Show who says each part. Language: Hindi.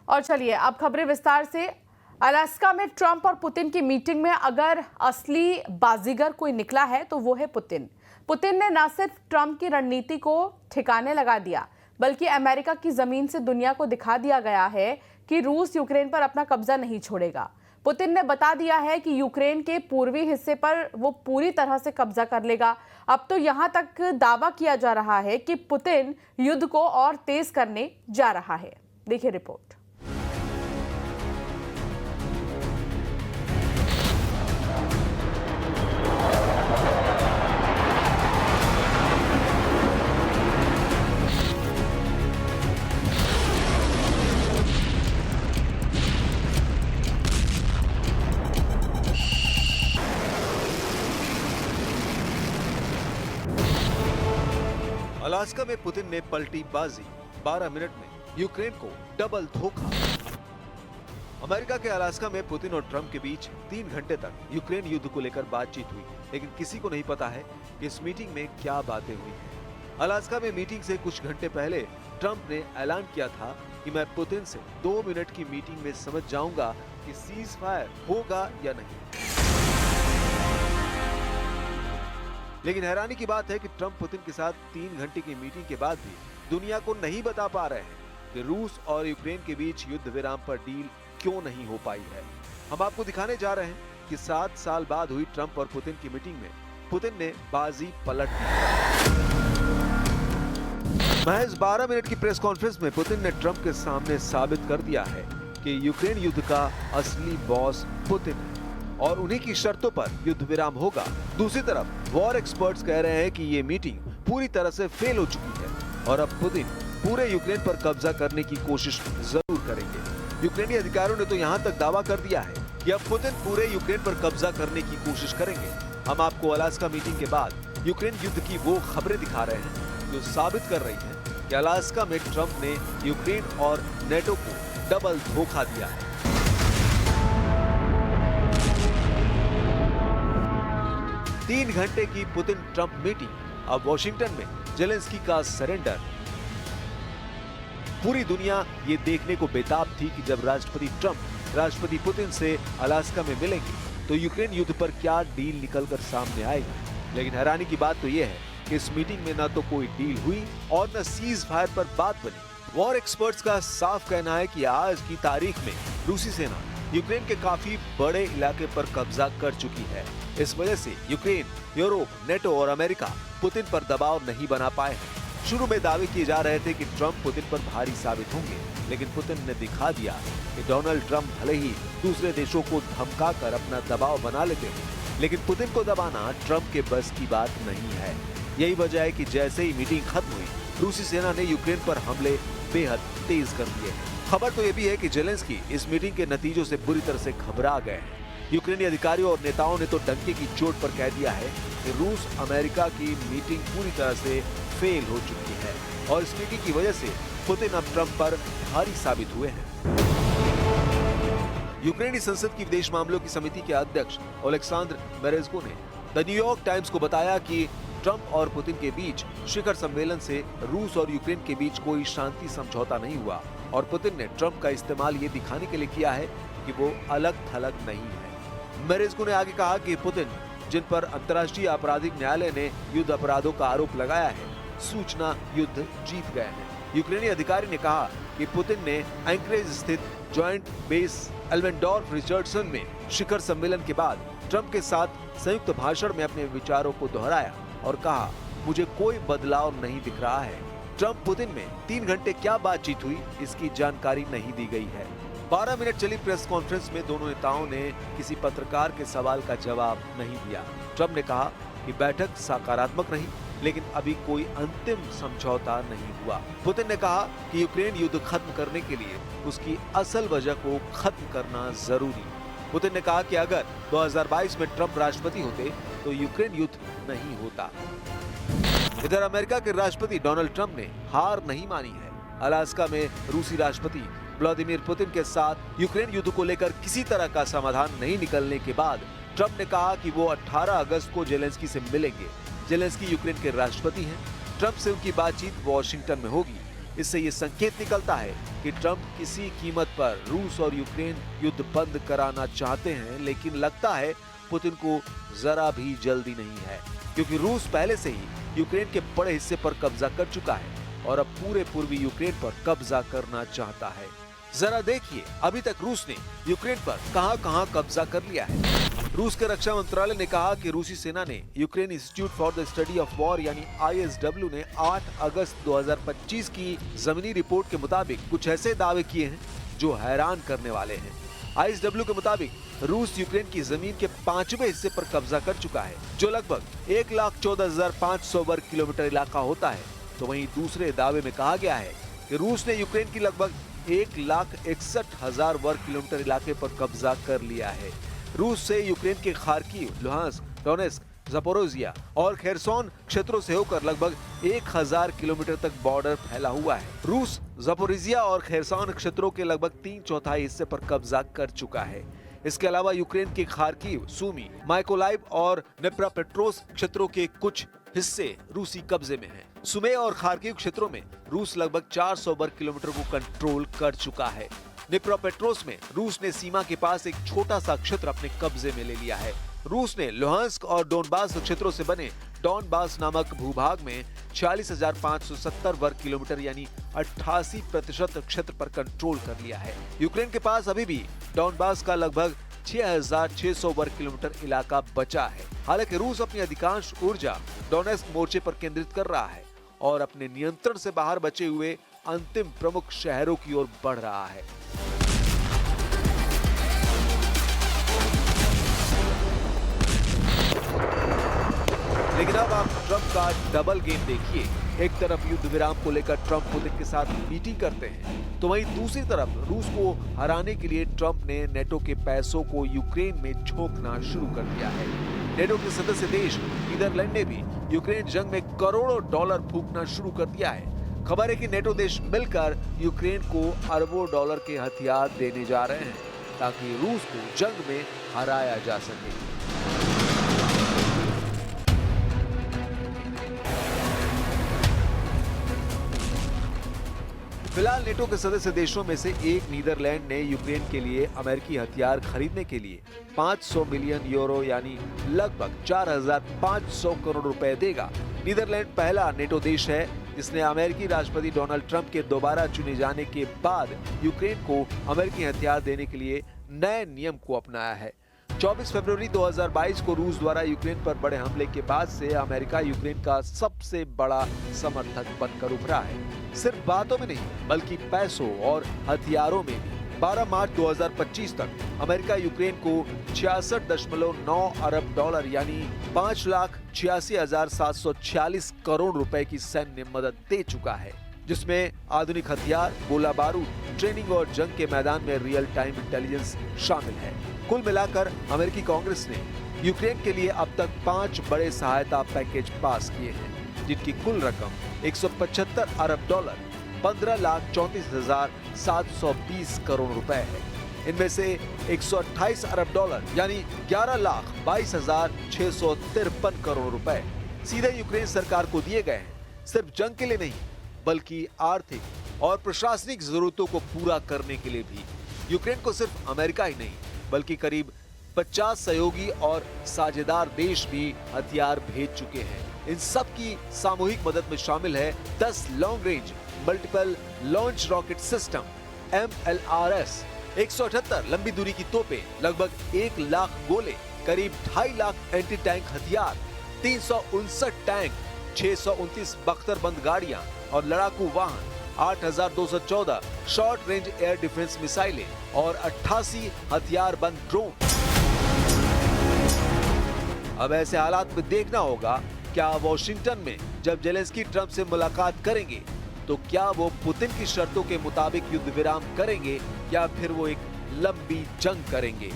Speaker 1: और चलिए अब खबरें विस्तार से। अलास्का में ट्रंप और पुतिन की मीटिंग में अगर असली बाजीगर कोई निकला है तो वो है पुतिन। पुतिन ने न सिर्फ ट्रंप की रणनीति को ठिकाने लगा दिया, बल्कि अमेरिका की जमीन से दुनिया को दिखा दिया गया है कि रूस यूक्रेन पर अपना कब्जा नहीं छोड़ेगा। पुतिन ने बता दिया है कि यूक्रेन के पूर्वी हिस्से पर वो पूरी तरह से कब्जा कर लेगा। अब तो यहां तक दावा किया जा रहा है कि पुतिन युद्ध को और तेज करने जा रहा है। देखिए रिपोर्ट।
Speaker 2: अलास्का में पुतिन ने पलटी बाजी, 12 मिनट में यूक्रेन को डबल धोखा। अमेरिका के अलास्का में पुतिन और ट्रंप के बीच 3 घंटे तक यूक्रेन युद्ध को लेकर बातचीत हुई, लेकिन किसी को नहीं पता है कि इस मीटिंग में क्या बातें हुई हैं। अलास्का में मीटिंग से कुछ घंटे पहले ट्रंप ने ऐलान किया था कि मैं पुतिन से 2 मिनट की मीटिंग में समझ जाऊंगा कि सीज फायर होगा या नहीं। लेकिन हैरानी की बात है कि ट्रंप पुतिन के साथ 3 घंटे की मीटिंग के बाद भी दुनिया को नहीं बता पा रहे हैं कि रूस और यूक्रेन के बीच युद्ध विराम पर डील क्यों नहीं हो पाई है। हम आपको दिखाने जा रहे हैं कि 7 साल बाद हुई ट्रंप और पुतिन की मीटिंग में पुतिन ने बाजी पलट दी। महज 12 मिनट की प्रेस कॉन्फ्रेंस में पुतिन ने ट्रंप के सामने साबित कर दिया है कि यूक्रेन युद्ध का असली बॉस पुतिन है और उन्हीं की शर्तों पर युद्ध विराम होगा। दूसरी तरफ वॉर एक्सपर्ट्स कह रहे हैं कि ये मीटिंग पूरी तरह से फेल हो चुकी है और अब पुतिन पूरे यूक्रेन पर कब्जा करने की कोशिश जरूर करेंगे। यूक्रेनी अधिकारियों ने तो यहाँ तक दावा कर दिया है कि अब पुतिन पूरे यूक्रेन पर कब्जा करने की कोशिश करेंगे। हम आपको अलास्का मीटिंग के बाद यूक्रेन युद्ध की वो खबरें दिखा रहे हैं जो साबित कर रही है कि अलास्का में ट्रंप ने यूक्रेन और नेटो को डबल धोखा दिया है। 3 घंटे की पुतिन ट्रंप मीटिंग, अब वॉशिंगटन में जेलेंस्की का सरेंडर। पूरी दुनिया ये देखने को बेताब थी कि जब राष्ट्रपति ट्रंप राष्ट्रपति पुतिन से अलास्का में मिलेंगे तो यूक्रेन युद्ध पर क्या डील निकलकर सामने आएगी। लेकिन हैरानी की बात तो यह है कि इस मीटिंग में न तो कोई डील हुई और न सीज फायर पर बात बनी। वॉर एक्सपर्ट्स का साफ कहना है कि आज की तारीख में रूसी सेना यूक्रेन के काफी बड़े इलाके पर कब्जा कर चुकी है। इस वजह से यूक्रेन, यूरोप, नेटो और अमेरिका पुतिन पर दबाव नहीं बना पाए हैं। शुरू में दावे किए जा रहे थे कि ट्रंप पुतिन पर भारी साबित होंगे, लेकिन पुतिन ने दिखा दिया कि डोनाल्ड ट्रंप भले ही दूसरे देशों को धमकाकर अपना दबाव बना लेते हैं, लेकिन पुतिन को दबाना ट्रंप के बस की बात नहीं है। यही वजह है कि जैसे ही मीटिंग खत्म हुई, रूसी सेना ने यूक्रेन पर हमले बेहद तेज कर दिए हैं। खबर तो ये भी है कि जेलेंस्की इस मीटिंग के नतीजों से बुरी तरह से घबरा गए हैं। यूक्रेनी अधिकारियों और नेताओं ने तो डंके की चोट पर कह दिया है कि रूस अमेरिका की मीटिंग पूरी तरह से फेल हो चुकी है और इस मीटिंग की वजह से पुतिन अब ट्रंप पर भारी साबित हुए हैं। यूक्रेनी संसद की विदेश मामलों की समिति के अध्यक्ष ओलेक्सांद्र मेरेज़्को ने द न्यूयॉर्क टाइम्स को बताया कि ट्रंप और पुतिन के बीच शिखर सम्मेलन से रूस और यूक्रेन के बीच कोई शांति समझौता नहीं हुआ और पुतिन ने ट्रंप का इस्तेमाल ये दिखाने के लिए किया है कि वो अलग थलग नहीं है। मेरेज़्को ने आगे कहा कि पुतिन, जिन पर अंतर्राष्ट्रीय आपराधिक न्यायालय ने युद्ध अपराधों का आरोप लगाया है, सूचना युद्ध जीत गए हैं। यूक्रेनी अधिकारी ने कहा कि पुतिन ने एंकरेज स्थित जॉइंट बेस एल्वेंडोर्फ रिचर्डसन में शिखर सम्मेलन के बाद ट्रंप के साथ संयुक्त भाषण में अपने विचारों को दोहराया और कहा, मुझे कोई बदलाव नहीं दिख रहा है। ट्रंप पुतिन में 3 घंटे क्या बातचीत हुई, इसकी जानकारी नहीं दी गई है। 12 मिनट चली प्रेस कॉन्फ्रेंस में दोनों नेताओं ने किसी पत्रकार के सवाल का जवाब नहीं दिया। ट्रंप ने कहा कि बैठक सकारात्मक रही, लेकिन अभी कोई अंतिम समझौता नहीं हुआ। पुतिन ने कहा कि यूक्रेन युद्ध खत्म करने के लिए उसकी असल वजह को खत्म करना जरूरी। पुतिन ने कहा कि अगर 2022 में ट्रंप राष्ट्रपति होते तो यूक्रेन युद्ध नहीं होता। इधर अमेरिका के राष्ट्रपति डोनाल्ड ट्रंप ने हार नहीं मानी है। अलास्का में रूसी राष्ट्रपति व्लादिमीर पुतिन के साथ यूक्रेन युद्ध को लेकर किसी तरह का समाधान नहीं निकलने के बाद ट्रंप ने कहा कि वो 18 अगस्त को जेलेंस्की से मिलेंगे। जेलेंस्की यूक्रेन के राष्ट्रपति हैं। ट्रंप से उनकी बातचीत वॉशिंगटन में होगी। इससे ये संकेत निकलता है कि ट्रंप किसी कीमत पर रूस और यूक्रेन युद्ध बंद कराना चाहते हैं, लेकिन लगता है पुतिन को जरा भी जल्दी नहीं है, क्योंकि रूस पहले से ही यूक्रेन के बड़े हिस्से पर कब्जा कर चुका है और अब पूरे पूर्वी यूक्रेन पर कब्जा करना चाहता है। जरा देखिए अभी तक रूस ने यूक्रेन पर कहां-कहां कब्जा कर लिया है। रूस के रक्षा मंत्रालय ने कहा कि रूसी सेना ने Ukraine institute for the study of war यानी ISW ने 8 अगस्त 2025 की जमीनी रिपोर्ट के मुताबिक कुछ ऐसे दावे किए हैं जो हैरान करने वाले हैं। ISW के मुताबिक रूस यूक्रेन की जमीन के 5वें हिस्से पर कब्जा कर चुका है, जो लगभग 1,14,500 वर्ग किलोमीटर इलाका होता है। तो वहीं दूसरे दावे में कहा गया है कि रूस ने यूक्रेन की लगभग 1,61,000 वर्ग किलोमीटर इलाके पर कब्जा कर लिया है। रूस से यूक्रेन के खार्किव, लुहांस्क, डोनेस्क, ज़पोरोजिया और खेरसोन क्षेत्रों से होकर लगभग 1,000 किलोमीटर तक बॉर्डर फैला हुआ है। रूस ज़पोरोजिया और खेरसोन क्षेत्रों के लगभग 3/4 हिस्से पर कब्जा कर चुका है। इसके अलावा यूक्रेन के खार्किव, सूमी, माइकोलाइव और नेप्रापेट्रोव्स्क क्षेत्रों के कुछ हिस्से रूसी कब्जे में हैं। सुमे और खार्किव क्षेत्रों में रूस लगभग 400 वर्ग किलोमीटर को कंट्रोल कर चुका है। निप्रोपेट्रोव्स्क में रूस ने सीमा के पास एक छोटा सा क्षेत्र अपने कब्जे में ले लिया है। रूस ने लुहांस्क और डोनबास क्षेत्रों से बने डोनबास नामक भूभाग में 46,570 वर्ग किलोमीटर यानी 88% क्षेत्र पर कंट्रोल कर लिया है। यूक्रेन के पास अभी भी डोनबास का लगभग 6,600 वर्ग किलोमीटर इलाका बचा है। हालांकि रूस अपनी अधिकांश ऊर्जा डोनेस्क मोर्चे पर केंद्रित कर रहा है और अपने नियंत्रण से बाहर बचे हुए अंतिम प्रमुख शहरों की ओर बढ़ रहा है। लेकिन अब आप ट्रंप का डबल गेम देखिए। एक तरफ युद्ध विराम को लेकर ट्रंप पुतिन के साथ मीटिंग करते हैं, तो वहीं दूसरी तरफ रूस को हराने के लिए ट्रंप ने नेटो के पैसों को यूक्रेन में झोंकना शुरू कर दिया है। नेटो के सदस्य देश नीदरलैंड ने भी यूक्रेन जंग में करोड़ों डॉलर फूंकना शुरू कर दिया है। खबर है कि नेटो देश मिलकर यूक्रेन को अरबों डॉलर के हथियार देने जा रहे हैं ताकि रूस को जंग में हराया जा सके। फिलहाल नेटो के सदस्य देशों में से एक नीदरलैंड ने यूक्रेन के लिए अमेरिकी हथियार खरीदने के लिए 500 मिलियन यूरो यानी लगभग 4,500 करोड़ रुपए देगा। नीदरलैंड पहला नेटो देश है जिसने अमेरिकी राष्ट्रपति डोनाल्ड ट्रंप के दोबारा चुने जाने के बाद यूक्रेन को अमेरिकी हथियार देने के लिए नए नियम को अपनाया है। 24 फरवरी 2022 को रूस द्वारा यूक्रेन पर बड़े हमले के बाद से अमेरिका यूक्रेन का सबसे बड़ा समर्थक बनकर उभरा है। सिर्फ बातों में नहीं बल्कि पैसों और हथियारों में भी। 12 मार्च 2025 तक अमेरिका यूक्रेन को 66.9 अरब डॉलर यानी 5,86,746 करोड़ रुपए की सैन्य मदद दे चुका है, जिसमें आधुनिक हथियार, गोला बारूद, ट्रेनिंग और जंग के मैदान में रियल टाइम इंटेलिजेंस शामिल है। कुल मिलाकर अमेरिकी कांग्रेस ने यूक्रेन के लिए अब तक 5 बड़े सहायता पैकेज पास किए हैं, जिनकी कुल रकम 175 अरब डॉलर 15,34,720 करोड़ रुपए है। इनमें से 128 अरब डॉलर यानी 11,22,653 करोड़ रुपए सीधे यूक्रेन सरकार को दिए गए हैं, सिर्फ जंग के लिए नहीं बल्कि आर्थिक और प्रशासनिक जरूरतों को पूरा करने के लिए भी। यूक्रेन को सिर्फ अमेरिका ही नहीं बल्कि करीब 50 सहयोगी और साझेदार देश भी हथियार भेज चुके हैं। इन सब की सामूहिक मदद में शामिल है 10 long range multiple launch rocket system MLRS, 178 लंबी दूरी की तोपें, लगभग 1 लाख गोले, करीब 2.5 लाख एंटी टैंक हथियार, 359 टैंक, 629 बख्तरबंद गाड़ियां और लड़ाकू वाहन, 8,214 शॉर्ट रेंज एयर डिफेंस मिसाइलें और 88 हथियारबंद ड्रोन। अब ऐसे हालात में देखना होगा क्या वॉशिंगटन में जब जेलेंस्की ट्रंप से मुलाकात करेंगे तो क्या वो पुतिन की शर्तों के मुताबिक युद्ध विराम करेंगे या फिर वो एक लंबी जंग करेंगे।